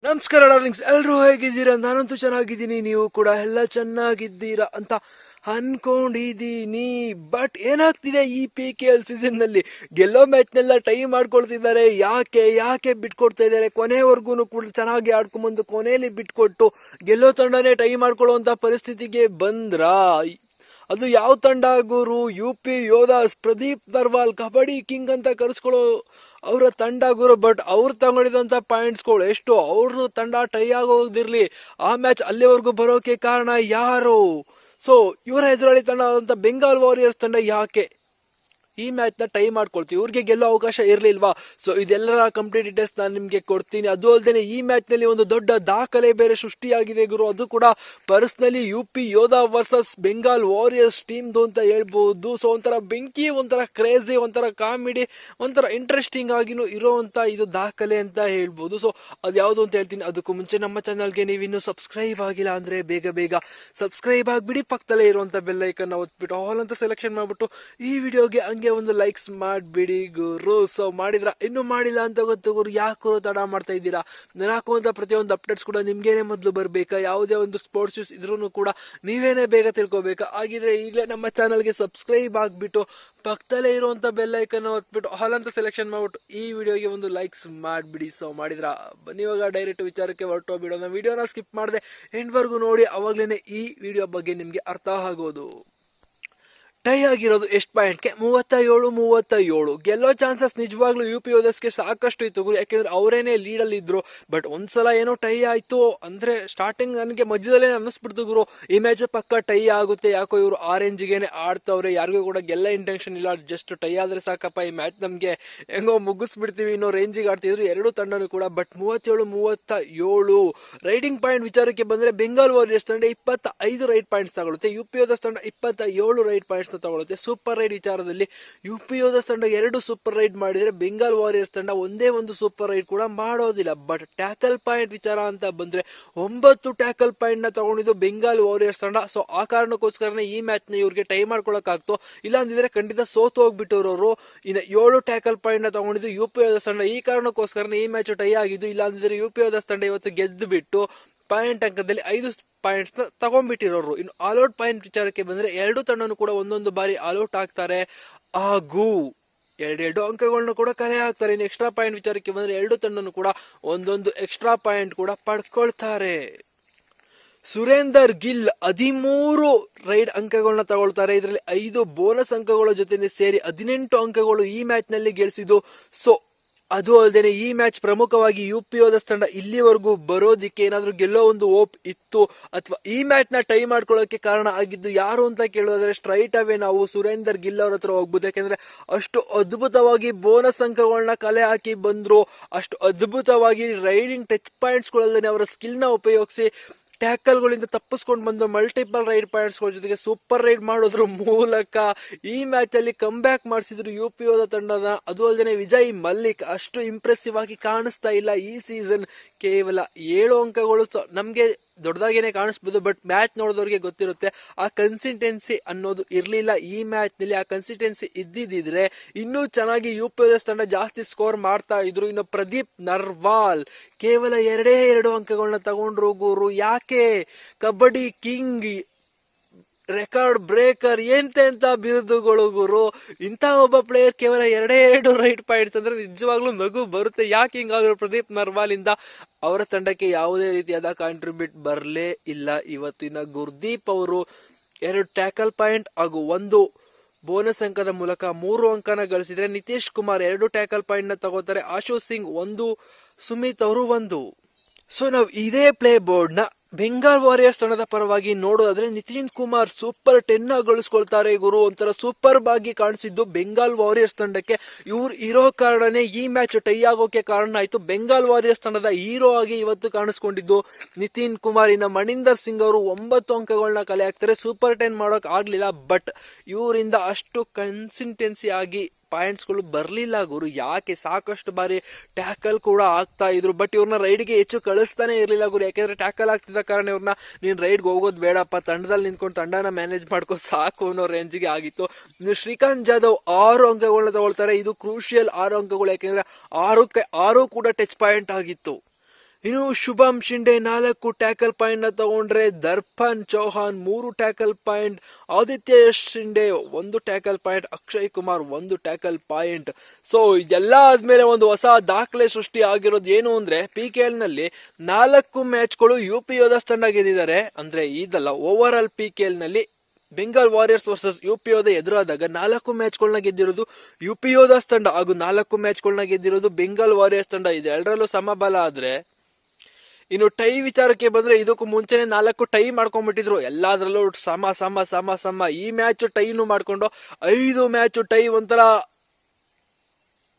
ನಮಸ್ಕಾರ ಡಾರ್ಲಿಂಗ್ಸ್, ಎಲ್ಲರೂ ಹೇಗಿದ್ದೀರಾ? ನಾನಂತೂ ಚೆನ್ನಾಗಿದ್ದೀನಿ, ನೀವು ಕೂಡ ಎಲ್ಲ ಚೆನ್ನಾಗಿದ್ದೀರಾ ಅಂತ ಅನ್ಕೊಂಡಿದ್ದೀನಿ. ಬಟ್ ಏನಾಗ್ತಿದೆ ಈ PKL ಸೀಸನ್ ನಲ್ಲಿ? ಗೆಲ್ಲೋ ಮ್ಯಾಚ್ ನೆಲ್ಲ ಟೈ ಮಾಡ್ಕೊಳ್ತಿದ್ದಾರೆ. ಯಾಕೆ ಬಿಟ್ಕೊಡ್ತಾ ಇದ್ದಾರೆ? ಕೊನೆವರೆಗೂ ಕೂಡ ಚೆನ್ನಾಗಿ ಆಡ್ಕೊಂಬಂದು ಕೊನೆಯಲ್ಲಿ ಬಿಟ್ಕೊಟ್ಟು ಗೆಲ್ಲೋ ತಂಡನೇ ಟೈ ಮಾಡ್ಕೊಳ್ಳುವಂತ ಪರಿಸ್ಥಿತಿಗೆ ಬಂದ್ರಾ? ಅದು ಯಾವ ತಂಡ ಗುರು? UP ಯೋಧಾಸ್, ಪ್ರದೀಪ್ ನರ್ವಾಲ್, ಕಬಡ್ಡಿ ಕಿಂಗ್ ಅಂತ ಕರೆಸ್ಕೊಳ್ಳೋ ಅವರ ತಂಡ ಗುರು. ಬಟ್ ಅವ್ರು ತಗೊಂಡಿದಂತ ಪಾಯಿಂಟ್ಸ್ಗಳು ಎಷ್ಟು? ಅವ್ರ ತಂಡ ಟೈ ಆಗೋದಿರ್ಲಿ, ಆ ಮ್ಯಾಚ್ ಅಲ್ಲಿವರೆಗೂ ಬರೋಕೆ ಕಾರಣ ಯಾರು? ಸೊ ಇವರ ಎದುರಾಳಿ ತಂಡ ಆದಂತ ಬೆಂಗಾಲ್ ವಾರಿಯರ್ಸ್ ತಂಡ ಯಾಕೆ ಈ ಮ್ಯಾಚ್ ನ ಟೈ ಮಾಡ್ಕೊಳ್ತೀವಿ? ಇವ್ರಿಗೆ ಗೆಲ್ಲೋ ಅವಕಾಶ ಇರ್ಲಿಲ್ವಾ? ಸೊ ಇದೆಲ್ಲರ ಕಂಪ್ಲೀಟ್ ಡೀಟೇಲ್ಸ್ ನಾನು ನಿಮ್ಗೆ ಕೊಡ್ತೀನಿ. ಅದು ಅಲ್ಲದೆ ಈ ಮ್ಯಾಚ್ ನಲ್ಲಿ ಒಂದು ದೊಡ್ಡ ದಾಖಲೆ ಬೇರೆ ಸೃಷ್ಟಿಯಾಗಿದೆ ಗುರು. ಅದು ಕೂಡ personally UP Yoddha versus Bengal warriors ಟೀಮ್ದು ಅಂತ ಹೇಳ್ಬಹುದು. ಸೊ ಒಂಥರ ಬೆಂಕಿ, ಒಂಥರ ಕ್ರೇಜಿ, ಒಂಥರ ಕಾಮಿಡಿ, ಒಂಥರ ಇಂಟ್ರೆಸ್ಟಿಂಗ್ ಆಗಿನೂ ಇರೋಂತ ಇದು ದಾಖಲೆ ಅಂತ ಹೇಳ್ಬಹುದು. ಸೊ ಅದ್ಯಾವುದು ಅಂತ ಹೇಳ್ತೀನಿ. ಅದಕ್ಕೂ ಮುಂಚೆ ನಮ್ಮ ಚಾನಲ್ಗೆ ನೀವಿನ್ನೂ ಸಬ್ಸ್ಕ್ರೈಬ್ ಆಗಿಲ್ಲ ಅಂದ್ರೆ ಬೇಗ ಸಬ್ಸ್ಕ್ರೈಬ್ ಆಗ್ಬಿಡಿ. ಪಕ್ಕದಲ್ಲೇ ಇರುವಂತ ಬೆಲ್ ಐಕನ್ ಒತ್ಬಿಟ್ಟು ಆಲ್ ಅಂತ ಸೆಲೆಕ್ಷನ್ ಮಾಡ್ಬಿಟ್ಟು ಈ ವಿಡಿಯೋಗೆ ಹಂಗೆ ಒಂದು ಲೈಕ್ಸ್ ಮಾಡ್ಬಿಡಿ ಗುರು. ಸೊ ಮಾಡಿದ್ರ, ಇನ್ನು ಮಾಡಿಲ್ಲ ಅಂತ ಗೊತ್ತು ಗುರು, ಯಾಕೆ ತಡ ಮಾಡ್ತಾ ಇದ್ದೀರಾ? ನಾನು ಹಾಕುವಂತ ಪ್ರತಿಯೊಂದು ಅಪ್ಡೇಟ್ಸ್ ಕೂಡ ನಿಮ್ಗೇನೆ ಮೊದಲು ಬರ್ಬೇಕಾ? ಯಾವುದೇ ಒಂದು ಸ್ಪೋರ್ಟ್ಸ್ ನ್ಯೂಸ್ ಇದ್ರೂ ಕೂಡ ನೀವೇನೆ ಬೇಗ ತಿಳ್ಕೊಬೇಕಾ? ಹಾಗಿದ್ರೆ ಈಗಲೇ ನಮ್ಮ ಚಾನಲ್ಗೆ ಸಬ್ಸ್ಕ್ರೈಬ್ ಆಗ್ಬಿಟ್ಟು ಪಕ್ಕದಲ್ಲೇ ಇರುವಂತ ಬೆಲ್ ಐಕನ್ ಒತ್ಬಿಟ್ಟು ಆಲ್ ಅಂತ ಸೆಲೆಕ್ಷನ್ ಮಾಡ್ಬಿಟ್ಟು ಈ ವಿಡಿಯೋಗೆ ಒಂದು ಲೈಕ್ಸ್ ಮಾಡ್ಬಿಡಿ. ಸೊ ಮಾಡಿದ್ರ, ಬನ್ನಿ ಇವಾಗ ಡೈರೆಕ್ಟ್ ವಿಚಾರಕ್ಕೆ ಹೊರಟೋಗ್ಬಿಡೋಣ. ವಿಡಿಯೋನ ಸ್ಕಿಪ್ ಮಾಡದೆ ಎಂಡ್ವರೆಗೂ ನೋಡಿ, ಅವಾಗ್ಲೇನೆ ಈ ವಿಡಿಯೋ ಬಗ್ಗೆ ನಿಮ್ಗೆ ಅರ್ಥ ಆಗೋದು. ಟೈ ಆಗಿರೋದು ಎಷ್ಟು ಪಾಯಿಂಟ್ಗೆ? 37 ಗೆಲ್ಲೋ ಚಾನ್ಸಸ್ ನಿಜವಾಗ್ಲೂ UP ಯೋಧಸ್ಗೆ ಸಾಕಷ್ಟು ಇತ್ತು ಗುರು. ಯಾಕೆಂದ್ರೆ ಅವರೇನೆ ಲೀಡ್ ಅಲ್ಲಿ ಇದ್ರು. ಬಟ್ ಒಂದ್ಸಲ ಏನೋ ಟೈ ಆಯ್ತು ಅಂದ್ರೆ ಸ್ಟಾರ್ಟಿಂಗ್ ನನಗೆ ಮಧ್ಯದಲ್ಲೇ ಅನ್ನಿಸ್ಬಿಡ್ತು ಗುರು, ಈ ಮ್ಯಾಚ್ ಪಕ್ಕ ಟೈ ಆಗುತ್ತೆ. ಯಾಕೋ ಇವರು ಆರೆಂಜ್ಗೆನೆ ಆಡ್ತವ್ರೆ, ಯಾರಿಗೂ ಕೂಡ ಗೆಲ್ಲ ಇಂಟೆನ್ಷನ್ ಇಲ್ಲ, ಜಸ್ಟ್ ಟೈ ಆದ್ರೆ ಸಾಕಪ್ಪ, ಈ ಮ್ಯಾಚ್ ನಮ್ಗೆ ಹೆಂಗೋ ಮುಗಿಸ್ಬಿಡ್ತೀವಿ ಇನ್ನೋ ರೇಂಜಿಗೆ ಆಡ್ತಿದ್ರು ಎರಡು ತಂಡನೂ ಕೂಡ. ಬಟ್ 37 ರೈಡಿಂಗ್ ಪಾಯಿಂಟ್ ವಿಚಾರಕ್ಕೆ ಬಂದ್ರೆ ಬೆಂಗಾಲ್ ವಾರಿಯರ್ಸ್ ತಂಡ 25 ರೈಡ್ ಪಾಯಿಂಟ್ಸ್ ತಗೊಳುತ್ತೆ, UP ಯೋಧಸ್ ತಂಡ 27 ರೈಡ್ ಪಾಯಿಂಟ್ಸ್ ತಗೊಳುತ್ತೆ. ಸೂಪರ್ ರೈಡ್ ವಿಚಾರದಲ್ಲಿ UP ಯೋಧಸ್ ತಂಡ 2 ಸೂಪರ್ ರೈಡ್ ಮಾಡಿದ್ರೆ ಬೆಂಗಾಲ್ ವಾರಿಯರ್ಸ್ ತಂಡ ಒಂದೇ ಒಂದು ಸೂಪರ್ ರೈಡ್ ಕೂಡ ಮಾಡೋದಿಲ್ಲ. ಬಟ್ ಟ್ಯಾಕಲ್ ಪಾಯಿಂಟ್ ವಿಚಾರ ಅಂತ ಬಂದ್ರೆ 9 ಟ್ಯಾಕಲ್ ಪಾಯಿಂಟ್ ನ ತಗೊಂಡಿದ್ದು ಬೆಂಗಾಲ್ ವಾರಿಯರ್ಸ್ ತಂಡ. ಸೊ ಆ ಕಾರಣಕ್ಕೋಸ್ಕರನೇ ಈ ಮ್ಯಾಚ್ ನ ಇವ್ರಿಗೆ ಟೈ ಮಾಡ್ಕೊಳಕ್ ಆಗ್ತು, ಇಲ್ಲ ಅಂದಿದ್ರೆ ಖಂಡಿತ ಸೋತು ಹೋಗ್ಬಿಟ್ಟವ್ರು. ಇನ್ನು 7 ಟ್ಯಾಕಲ್ ಪಾಯಿಂಟ್ ನ ತಗೊಂಡಿದ್ದು UP ಯೋಧಸ್ ತಂಡ. ಈ ಕಾರಣಕ್ಕೋಸ್ಕರನೇ ಈ ಮ್ಯಾಚ್ ಟೈ ಆಗಿದ್ದು, ಇಲ್ಲ ಅಂದಿದ್ರೆ UP ಯೋಧಸ್ ತಂಡ ಇವತ್ತು ಗೆದ್ದು ಬಿಟ್ಟು ಪಾಯಿಂಟ್ ಅಂಕದಲ್ಲಿ 5 ಪಾಯಿಂಟ್ಸ್ ನ ತಗೊಂಡ್ಬಿಟ್ಟಿರೋರು. ಇನ್ನು ಆಲ್ಔಟ್ ಪಾಯಿಂಟ್ ವಿಚಾರಕ್ಕೆ ಬಂದ್ರೆ ಎರಡು ತಂಡನೂ ಕೂಡ ಒಂದೊಂದು ಬಾರಿ ಆಲ್ಔಟ್ ಆಗ್ತಾರೆ, ಹಾಗೂ 2 ಅಂಕಗಳನ್ನ ಕೂಡ ಕಲೆ ಹಾಕ್ತಾರೆ. ಇನ್ನು ಎಕ್ಸ್ಟ್ರಾ ಪಾಯಿಂಟ್ ವಿಚಾರಕ್ಕೆ ಬಂದ್ರೆ ಎರಡು ತಂಡನೂ ಕೂಡ ಒಂದೊಂದು ಎಕ್ಸ್ಟ್ರಾ ಪಾಯಿಂಟ್ ಕೂಡ ಪಡ್ಕೊಳ್ತಾರೆ. ಸುರೇಂದರ್ ಗಿಲ್ 13 ರೈಡ್ ಅಂಕಗಳನ್ನ ತಗೊಳ್ತಾರೆ. ಇದರಲ್ಲಿ 5 ಬೋನಸ್ ಅಂಕಗಳ ಜೊತೆ ಸೇರಿ 18 ಅಂಕಗಳು ಈ ಮ್ಯಾಚ್ ನಲ್ಲಿ ಗೆಲ್ಸಿದ್ದು. ಸೊ ಅದು ಅಲ್ಲದೆ ಈ ಮ್ಯಾಚ್ ಪ್ರಮುಖವಾಗಿ UP ಯೋಧಸ್ ತಂಡ ಇಲ್ಲಿವರೆಗೂ ಬರೋದಿಕ್ಕೆ ಏನಾದ್ರೂ ಗೆಲ್ಲೋ ಒಂದು ಹೋಪ್ ಇತ್ತು, ಅಥವಾ ಈ ಮ್ಯಾಚ್ ನ ಟೈ ಮಾಡ್ಕೊಳ್ಳೋಕೆ ಕಾರಣ ಆಗಿದ್ದು ಯಾರು ಅಂತ ಕೇಳೋದಾದ್ರೆ ಸ್ಟ್ರೈಟ್ ಅವೇ ನಾವು ಸುರೇಂದರ್ ಗಿಲ್ ಅವ್ರ ಹತ್ರ ಹೋಗ್ಬೋದು. ಯಾಕೆಂದ್ರೆ ಅಷ್ಟು ಅದ್ಭುತವಾಗಿ ಬೋನಸ್ ಅಂಕಗಳನ್ನ ಕಲೆ ಹಾಕಿ ಬಂದ್ರು, ಅಷ್ಟು ಅದ್ಭುತವಾಗಿ ರೈಡಿಂಗ್ ಟಚ್ ಪಾಯಿಂಟ್ಸ್ ಗಳಲ್ಲದೆ ಅವರ ಸ್ಕಿಲ್ ನ ಉಪಯೋಗಿಸಿ ಟ್ಯಾಕಲ್ ಗಳಿಂದ ತಪ್ಪಿಸ್ಕೊಂಡು ಬಂದು ಮಲ್ಟಿಪಲ್ ರೈಡ್ ಪಾಯಿಂಟ್ಸ್ ಗಳ ಜೊತೆಗೆ ಸೂಪರ್ ರೈಡ್ ಮಾಡೋದ್ರ ಮೂಲಕ ಈ ಮ್ಯಾಚ್ ಅಲ್ಲಿ ಕಮ್ ಬ್ಯಾಕ್ ಮಾಡಿಸಿದ್ರು UP ಯೋಧ ತಂಡದ. ಅದು ಅಲ್ಲದೆ ವಿಜಯ್ ಮಲ್ಲಿಕ್ ಅಷ್ಟು ಇಂಪ್ರೆಸಿವ್ ಆಗಿ ಕಾಣಿಸ್ತಾ ಇಲ್ಲ ಈ ಸೀಸನ್. ಕೇವಲ 7 ಅಂಕಗಳು ನಮ್ಗೆ ದೊಡ್ಡದಾಗೇನೆ ಕಾಣಿಸ್ಬೋದು, ಬಟ್ ಮ್ಯಾಚ್ ನೋಡಿದವ್ರಿಗೆ ಗೊತ್ತಿರುತ್ತೆ ಆ ಕನ್ಸಿಸ್ಟೆನ್ಸಿ ಅನ್ನೋದು ಇರ್ಲಿಲ್ಲ ಈ ಮ್ಯಾಚ್ ನಲ್ಲಿ. ಆ ಕನ್ಸಿಸ್ಟೆನ್ಸಿ ಇದ್ದಿದ್ರೆ ಇನ್ನೂ ಚೆನ್ನಾಗಿ UP ಯೋಧಸ್ ತಂಡ ಜಾಸ್ತಿ ಸ್ಕೋರ್ ಮಾಡ್ತಾ ಇದ್ರು. ಇನ್ನು ಪ್ರದೀಪ್ ನರ್ವಾಲ್ ಕೇವಲ 2 ಅಂಕಗಳನ್ನ ತಗೊಂಡ್ರು ಗುರು. ಯಾಕೆ? ಕಬಡ್ಡಿ ಕಿಂಗ್, ರೆಕಾರ್ಡ್ ಬ್ರೇಕರ್, ಎಂತೆಂತ ಬಿರುದುಗಳು ಗುರು. ಇಂತ ಒಬ್ಬ ಪ್ಲೇಯರ್ ಕೇವಲ 2 ರೈಟ್ ಪಾಯಿಂಟ್ಸ್ ಅಂದ್ರೆ ನಿಜವಾಗ್ಲೂ ನಗು ಬರುತ್ತೆ. ಯಾಕೆ ಹಿಂಗಾದ್ರು ಪ್ರದೀಪ್ ನರ್ವಾಲ್ ಇಂದ? ಅವರ ತಂಡಕ್ಕೆ ಯಾವುದೇ ರೀತಿಯಾದ ಕಾಂಟ್ರಿಬ್ಯೂಟ್ ಬರಲೇ ಇಲ್ಲ ಇವತ್ತಿನ. ಗುರ್ದೀಪ್ ಅವರು 2 ಟ್ಯಾಕಲ್ ಪಾಯಿಂಟ್ ಹಾಗೂ 1 ಬೋನಸ್ ಅಂಕದ ಮೂಲಕ 3 ಅಂಕನ ಗಳಿಸಿದ್ರೆ, ನಿತೀಶ್ ಕುಮಾರ್ 2 ಟ್ಯಾಕಲ್ ಪಾಯಿಂಟ್ ನ ತಗೋತಾರೆ, ಆಶು ಸಿಂಗ್ 1, ಸುಮಿತ್ ಅವರು 1. ಸೊ ನಾವು ಇದೇ ಪ್ಲೇ ಬೋರ್ಡ್ ನ ಬೆಂಗಾಲ್ ವಾರಿಯರ್ಸ್ ತಂಡದ ಪರವಾಗಿ ನೋಡೋದಾದ್ರೆ ನಿತಿನ್ ಕುಮಾರ್ ಸೂಪರ್ 10 ಗಳಿಸ್ಕೊಳ್ತಾರೆ ಗುರು. ಒಂಥರ ಸೂಪರ್ ಆಗಿ ಕಾಣಿಸಿದ್ದು ಬೆಂಗಾಲ್ ವಾರಿಯರ್ಸ್ ತಂಡಕ್ಕೆ. ಇವ್ರು ಇರೋ ಕಾರಣನೇ ಈ ಮ್ಯಾಚ್ ಟೈ ಆಗೋಕೆ ಕಾರಣ ಆಯ್ತು. ಬೆಂಗಾಲ್ ವಾರಿಯರ್ಸ್ ತಂಡದ ಹೀರೋ ಆಗಿ ಇವತ್ತು ಕಾಣಿಸ್ಕೊಂಡಿದ್ದು ನಿತಿನ್ ಕುಮಾರ್. ಇನ್ನ ಮಣಿಂದರ್ ಸಿಂಗ್ ಅವರು 9 ಅಂಕಗಳನ್ನ ಕಲೆ ಹಾಕ್ತಾರೆ. ಸೂಪರ್ 10 ಮಾಡೋಕ್ ಆಗ್ಲಿಲ್ಲ, ಬಟ್ ಇವರಿಂದ ಅಷ್ಟು ಕನ್ಸಿಸ್ಟೆನ್ಸಿ ಆಗಿ ಪಾಯಿಂಟ್ಸ್ ಗಳು ಬರ್ಲಿಲ್ಲ ಗುರು. ಯಾಕೆ? ಸಾಕಷ್ಟು ಬಾರಿ ಟ್ಯಾಕಲ್ ಕೂಡ ಆಗ್ತಾ ಇದ್ರು, ಬಟ್ ಇವ್ರನ್ನ ರೈಡ್ಗೆ ಹೆಚ್ಚು ಕಳಿಸ್ತಾನೆ ಇರ್ಲಿಲ್ಲ ಗುರು. ಯಾಕೆಂದ್ರೆ ಟ್ಯಾಕಲ್ ಆಗ್ತಿದ್ದ ಕಾರಣ ಇವ್ರನ್ನ ನೀನ್ ರೈಡ್ಗೆ ಹೋಗೋದು ಬೇಡಪ್ಪ, ತಂಡದಲ್ಲಿ ನಿಂತ್ಕೊಂಡು ತಂಡನ ಮ್ಯಾನೇಜ್ ಮಾಡ್ಕೊ ಸಾಕು ಅನ್ನೋ ರೇಂಜ್ಗೆ ಆಗಿತ್ತು. ಶ್ರೀಕಾಂತ್ ಜಾಧವ್ 6 ಅಂಕಗಳನ್ನ ತಗೊಳ್ತಾರೆ. ಇದು ಕ್ರೂಷಿಯಲ್ 6 ಅಂಕಗಳು, ಯಾಕೆಂದ್ರೆ 6 ಕೂಡ ಟಚ್ ಪಾಯಿಂಟ್ ಆಗಿತ್ತು. ಇನ್ನು ಶುಭಮ್ ಶಿಂಡೆ 4 ಟ್ಯಾಕಲ್ ಪಾಯಿಂಟ್ ನ ತಗೊಂಡ್ರೆ, Darpan Chauhan 3 tackle point, Aditya Yash Shinde 1 tackle point, Akshay Kumar 1 tackle point. So ಇದೆಲ್ಲ ಆದ್ಮೇಲೆ ಒಂದು ಹೊಸ ದಾಖಲೆ ಸೃಷ್ಟಿ ಆಗಿರೋದು ಏನು ಅಂದ್ರೆ, PKL ನಲ್ಲಿ 4 ಮ್ಯಾಚ್ಗಳು UP ಯೋಧಾಸ್ ತಂಡ ಗೆದ್ದಿದ್ದಾರೆ. ಅಂದ್ರೆ ಇದಲ್ಲ, ಓವರ್ ಆಲ್ PKL ನಲ್ಲಿ ಬೆಂಗಾಲ್ ವಾರಿಯರ್ಸ್ ವರ್ಸಸ್ UP ಯೋಧ ಎದುರಾದಾಗ 4 ಮ್ಯಾಚ್ಗಳನ್ನ ಗೆದ್ದಿರೋದು UP ಯೋಧಾಸ್ ತಂಡ ಹಾಗೂ 4 ಮ್ಯಾಚ್ಗಳನ್ನ ಗೆದ್ದಿರೋದು ಬೆಂಗಾಲ್ ವಾರಿಯರ್ಸ್ ತಂಡ. ಇದೆರಡರಲ್ಲೂ ಸಮಬಲ ಆದ್ರೆ, ಇನ್ನು ಟೈ ವಿಚಾರಕ್ಕೆ ಬಂದ್ರೆ ಇದಕ್ಕೂ ಮುಂಚೆನೆ 4 ಟೈ ಮಾಡ್ಕೊಂಡ್ಬಿಟ್ಟಿದ್ರು. ಎಲ್ಲಾದ್ರಲ್ಲೂ ಸಮ ಸಮ ಸಮ ಸಮ. ಈ ಮ್ಯಾಚ್ ಟೈನು ಮಾಡ್ಕೊಂಡು 5 ಮ್ಯಾಚ್ ಟೈ ಒಂಥರ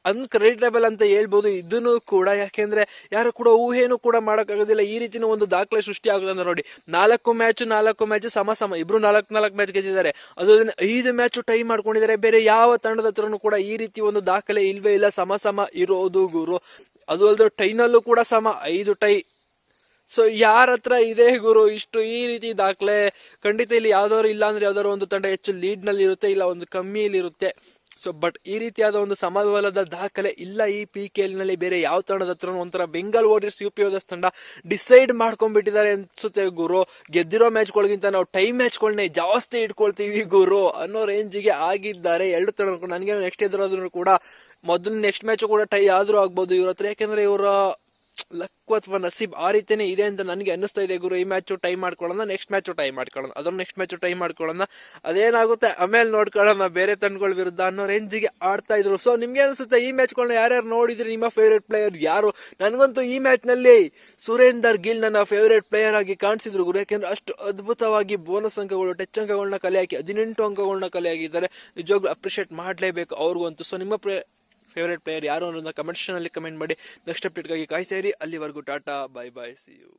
ಅನ್ಕ್ರೆಡಿಟಬಲ್ ಅಂತ ಹೇಳ್ಬೋದು ಇದನ್ನು ಕೂಡ. ಯಾಕೆಂದ್ರೆ ಯಾರು ಕೂಡ ಊಹೆನೂ ಕೂಡ ಮಾಡಕ್ಕಾಗೋದಿಲ್ಲ ಈ ರೀತಿನ ಒಂದು ದಾಖಲೆ ಸೃಷ್ಟಿ ಆಗೋದಂದ್ರೆ. ನೋಡಿ, 4 ಮ್ಯಾಚ್ ಸಮ ಸಮ, ಇಬ್ರು 4 ಮ್ಯಾಚ್ ಗೆದ್ದಿದ್ದಾರೆ. ಅದು 5 ಮ್ಯಾಚ್ ಟೈ ಮಾಡ್ಕೊಂಡಿದ್ದಾರೆ. ಬೇರೆ ಯಾವ ತಂಡದ ಹತ್ರನೂ ಕೂಡ ಈ ರೀತಿ ಒಂದು ದಾಖಲೆ ಇಲ್ವೇ ಇಲ್ಲ, ಸಮ ಸಮ ಇರೋದು ಗುರು. ಅದು ಅಲ್ಲದೆ ಟೈನಲ್ಲೂ ಕೂಡ ಸಮ 5 ಟೈ. ಸೊ ಯಾರ ಹತ್ರ ಇದೆ ಗುರು ಇಷ್ಟು ಈ ರೀತಿ ದಾಖಲೆ? ಖಂಡಿತ ಇಲ್ಲಿ ಯಾವ್ದಾದ್ರು ಇಲ್ಲ ಅಂದ್ರೆ ಯಾವ್ದಾದ್ರು ಒಂದು ತಂಡ ಹೆಚ್ಚು ಲೀಡ್ ನಲ್ಲಿ ಇರುತ್ತೆ, ಇಲ್ಲ ಒಂದು ಕಮ್ಮಿಯಲ್ಲಿ ಇರುತ್ತೆ. ಸೊ ಬಟ್ ಈ ರೀತಿಯಾದ ಒಂದು ಸಮಬಲದ ದಾಖಲೆ ಇಲ್ಲ ಈ PKL ನಲ್ಲಿ ಬೇರೆ ಯಾವ ತಂಡದ ಹತ್ರ. ಒಂಥರ ಬೆಂಗಾಲ್ ವಾರಿಯರ್ಸ್ UP ಯೋಧಾಸ್ ತಂಡ ಡಿಸೈಡ್ ಮಾಡ್ಕೊಂಡ್ಬಿಟ್ಟಿದ್ದಾರೆ ಅನ್ಸುತ್ತೆ ಗುರು. ಗೆದ್ದಿರೋ ಮ್ಯಾಚ್ಗಳಿಗಿಂತ ನಾವು ಟೈ ಮ್ಯಾಚ್ಗಳನ್ನೇ ಜಾಸ್ತಿ ಇಟ್ಕೊಳ್ತೀವಿ ಗುರು ಅನ್ನೋ ರೇಂಜಿಗೆ ಆಗಿದ್ದಾರೆ ಎರಡು ತಂಡ. ನನಗೆ ನೆಕ್ಸ್ಟ್ ಎದುರಾದ್ರೂ ಕೂಡ ನೆಕ್ಸ್ಟ್ ಮ್ಯಾಚ್ ಕೂಡ ಟೈ ಆದ್ರೂ ಆಗ್ಬೋದು ಇವ್ರ ಹತ್ರ. ಯಾಕಂದ್ರೆ ಇವರ ಲಕ್ ಅಥವಾ ನಸೀಬ್ ಆ ರೀತಿನೇ ಇದೆ ಅಂತ ನನಗೆ ಅನ್ನಿಸ್ತಾ ಇದೆ ಗುರು. ಈ ಮ್ಯಾಚ್ ಟೈ ಮಾಡ್ಕೊಳ್ಳೋಣ, ನೆಕ್ಸ್ಟ್ ಮ್ಯಾಚ್ ಟೈ ಮಾಡ್ಕೊಳ್ಳೋಣ, ಅದನ್ನ ನೆಕ್ಸ್ಟ್ ಮ್ಯಾಚ್ ಟೈ ಮಾಡ್ಕೊಳ್ಳೋಣ, ಅದೇನಾಗುತ್ತೆ ಆಮೇಲೆ ನೋಡ್ಕೊಳ್ಳೋಣ ಬೇರೆ ತಂಡಗಳ ವಿರುದ್ಧ ಅನ್ನೋ ರೇಂಜಿಗೆ ಆಡ್ತಾ ಇದ್ರು. ಸೊ ನಿಮ್ಗೆ ಅನ್ಸುತ್ತೆ ಈ ಮ್ಯಾಚ್ಗಳನ್ನ ಯಾರ್ಯಾರು ನೋಡಿದ್ರಿ? ನಿಮ್ಮ ಫೇವರೇಟ್ ಪ್ಲೇಯರ್ ಯಾರು? ನನಗಂತೂ ಈ ಮ್ಯಾಚ್ ನಲ್ಲಿ ಸುರೇಂದರ್ ಗಿಲ್ ನನ್ನ ಫೇವರೇಟ್ ಪ್ಲೇಯರ್ ಆಗಿ ಕಾಣಿಸಿದ್ರು ಗುರು. ಯಾಕೆಂದ್ರೆ ಅಷ್ಟು ಅದ್ಭುತವಾಗಿ ಬೋನಸ್ ಅಂಕಗಳು, ಟಚ್ ಅಂಕಗಳನ್ನ ಕಲೆ ಹಾಕಿ 18 ಅಂಕಗಳನ್ನ ಕಲೆ ಹಾಕಿದ್ದಾರೆ. ನಿಜವಾಗ್ಲೂ ಅಪ್ರಿಶಿಯೇಟ್ ಮಾಡಲೇಬೇಕು ಅವ್ರಿಗಂತೂ. ಸೊ ನಿಮ್ಮ ಫೇವರೇಟ್ ಪ್ಲೇಯರ್ ಯಾರು ಅನ್ನೋದನ್ನ ಕಮೆಂಟ್ ಸೆಕ್ಷನ್ ಅಲ್ಲಿ ಕಮೆಂಟ್ ಮಾಡಿ. ನೆಕ್ಸ್ಟ್ ಅಪ್ಡೇಟ್ಗಾಗಿ ಕಾಯ್ತಾ ಇರಿ. ಅಲ್ಲಿವರೆಗೂ tata, bye bye, see you.